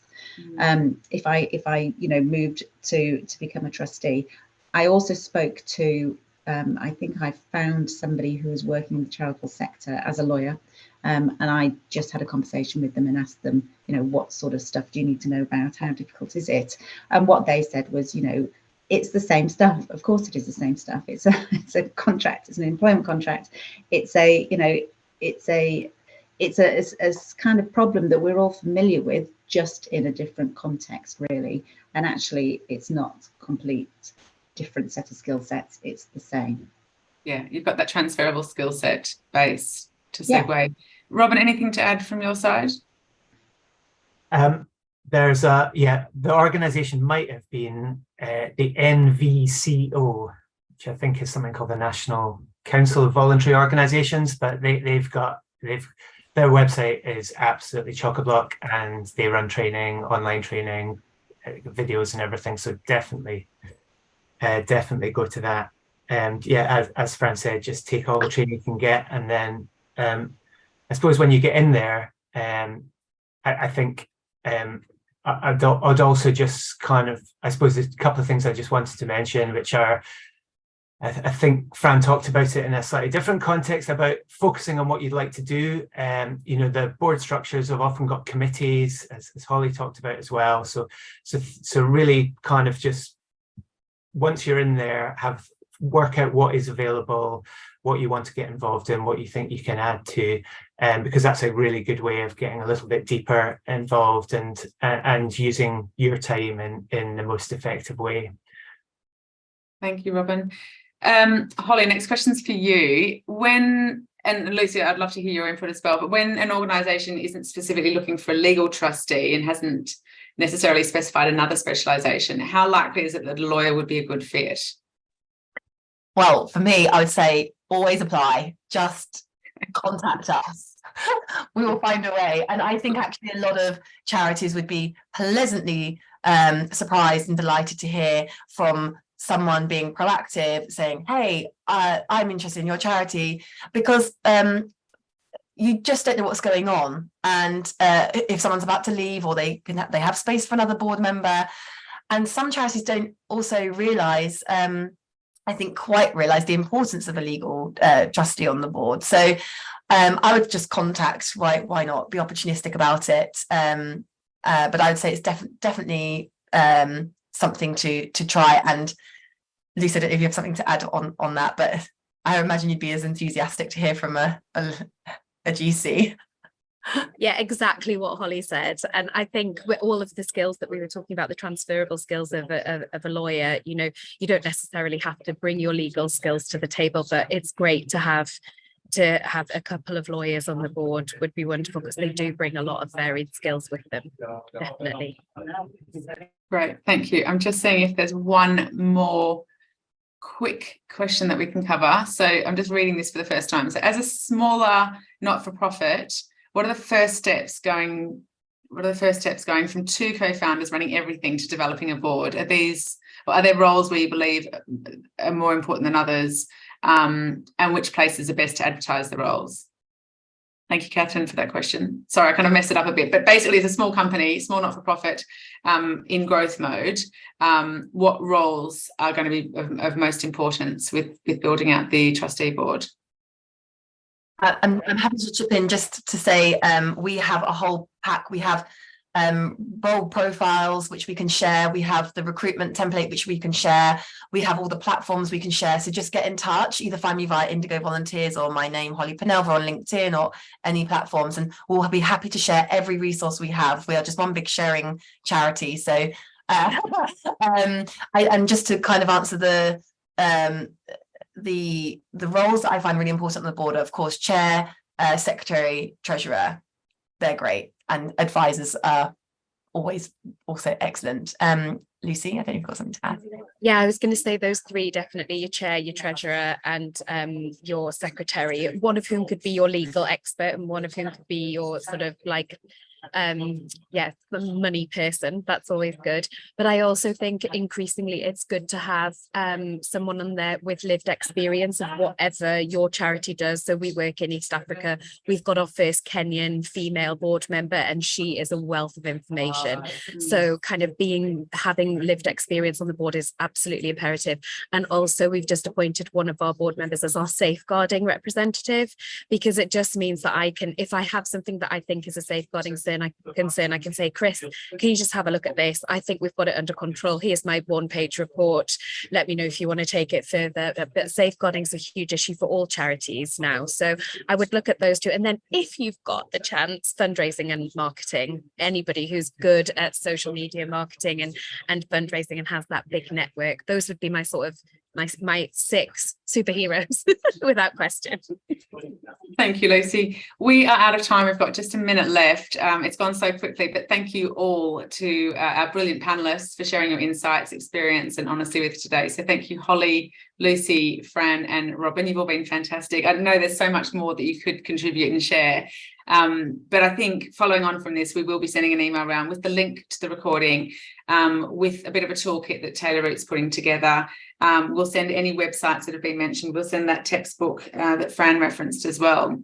if I you know, moved to become a trustee. I also spoke to I think I found somebody who was working in the charitable sector as a lawyer, and I just had a conversation with them and asked them, you know, what sort of stuff do you need to know about? How difficult is it? And what they said was, you know, it's the same stuff. Of course, it is the same stuff. It's a contract. It's an employment contract. It's a, you know, it's a kind of problem that we're all familiar with, just in a different context, really. And actually, it's not complete different set of skill sets. It's the same. Yeah, you've got that transferable skill set base to segue. Yeah. Robin, anything to add from your side? There's the organisation might have been the NVCO, which I think is something called the National Council of Voluntary Organisations, but their website is absolutely chock-a-block, and they run training, online training, videos and everything. So definitely go to that. And yeah, as Fran said, just take all the training you can get, and then I suppose when you get in there, I think I'd also just kind of, I suppose there's a couple of things I just wanted to mention, which are, I think Fran talked about it in a slightly different context about focusing on what you'd like to do. You know, the board structures have often got committees, as Holly talked about as well. So really kind of just, once you're in there, work out what is available, what you want to get involved in, what you think you can add to, because that's a really good way of getting a little bit deeper involved and using your time in the most effective way. Thank you, Robin. Holly, next question's for you. And Lucy, I'd love to hear your input as well, but when an organisation isn't specifically looking for a legal trustee and hasn't necessarily specified another specialisation, how likely is it that a lawyer would be a good fit? Well, for me, I would say always apply. Just contact us. We will find a way. And I think actually a lot of charities would be pleasantly surprised and delighted to hear from someone being proactive, saying, hey, I'm interested in your charity, because you just don't know what's going on. And if someone's about to leave, or they have space for another board member. And some charities don't also realise, I think quite realise the importance of a legal trustee on the board. So I would just contact, why not, be opportunistic about it. But I would say it's definitely something to try. And Lucy, I don't know if you have something to add on that, but I imagine you'd be as enthusiastic to hear from a GC. Yeah, exactly what Holly said. And I think with all of the skills that we were talking about, the transferable skills of a lawyer, you know, you don't necessarily have to bring your legal skills to the table, but it's great to have a couple of lawyers on the board would be wonderful, because they do bring a lot of varied skills with them. Definitely. Great, thank you. I'm just seeing if there's one more quick question that we can cover. So I'm just reading this for the first time. So as a smaller not-for-profit, what are the first steps going from two co-founders running everything to developing a board? Are there roles where you believe are more important than others, and which places are best to advertise the roles? Thank you, Catherine, for that question. Sorry, I kind of messed it up a bit, but basically it's a small company, small not-for-profit, in growth mode. What roles are going to be of most importance with building out the trustee board? I'm happy to chip in just to say we have a whole pack. We have role profiles which we can share. We have the recruitment template which we can share. We have all the platforms we can share. So just get in touch. Either find me via Indigo Volunteers or my name, Holly Penelva, on LinkedIn or any platforms, and we'll be happy to share every resource we have. We are just one big sharing charity. So and just to kind of answer the roles that I find really important on the board are, of course, chair, secretary, treasurer. They're great, and advisors are always also excellent. Lucy, I don't know if you've got something to add. Yeah, I was going to say those three, definitely: your chair, your treasurer, and your secretary, one of whom could be your legal expert and one of whom could be your sort of like the money person. That's always good. But I also think increasingly it's good to have someone on there with lived experience of whatever your charity does. So we work in East Africa. We've got our first Kenyan female board member, and she is a wealth of information. So kind of having lived experience on the board is absolutely imperative. And also we've just appointed one of our board members as our safeguarding representative, because it just means that I can, if I have something that I think is a safeguarding concern, I can say, Chris, can you just have a look at this? I think we've got it under control. Here's my one-page report. Let me know if you want to take it further. But safeguarding is a huge issue for all charities now. So I would look at those two. And then if you've got the chance, fundraising and marketing, anybody who's good at social media marketing and fundraising and has that big network, those would be my sort of my 6 superheroes without question. Thank you, Lucy. We are out of time. We've got just a minute left. It's gone so quickly, but thank you all to our brilliant panelists for sharing your insights, experience and honesty with today. So thank you, Holly, Lucy, Fran and Robin. You've all been fantastic. I know there's so much more that you could contribute and share. But I think following on from this, we will be sending an email around with the link to the recording, with a bit of a toolkit that Taylor Root's putting together. We'll send any websites that have been mentioned. We'll send that textbook that Fran referenced as well,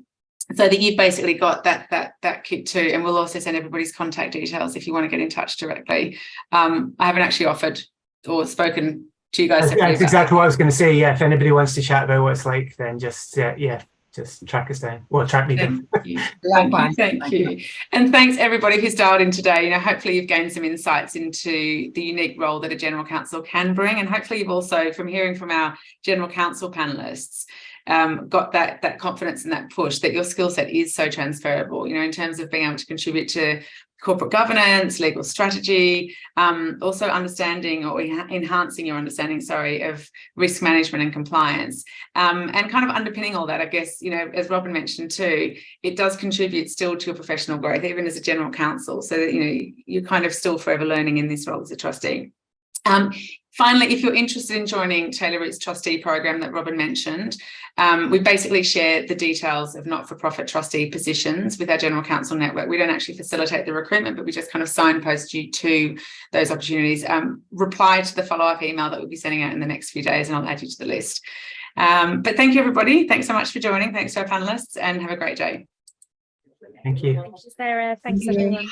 so that you've basically got that kit too. And we'll also send everybody's contact details if you want to get in touch directly. I haven't actually offered or spoken to you guys. That's exactly what I was going to say. Yeah, if anybody wants to chat about what it's like, then just just track us down. Well, track me down. Thank you. And thanks everybody who's dialed in today. You know, hopefully you've gained some insights into the unique role that a general counsel can bring, and hopefully you've also, from hearing from our general counsel panelists, got that confidence and that push that your skill set is so transferable, you know, in terms of being able to contribute to corporate governance, legal strategy, also understanding or enhancing your understanding, of risk management and compliance, and kind of underpinning all that, I guess, you know, as Robin mentioned too, it does contribute still to your professional growth, even as a general counsel, so that, you know, you're kind of still forever learning in this role as a trustee. Finally, if you're interested in joining Taylor Root's trustee program that Robin mentioned, we basically share the details of not-for-profit trustee positions with our General Counsel network. We don't actually facilitate the recruitment, but we just kind of signpost you to those opportunities. Reply to the follow-up email that we'll be sending out in the next few days, and I'll add you to the list. But thank you, everybody. Thanks so much for joining. Thanks to our panelists, and have a great day. Thank you. Thank you, Sarah. Thanks, everyone.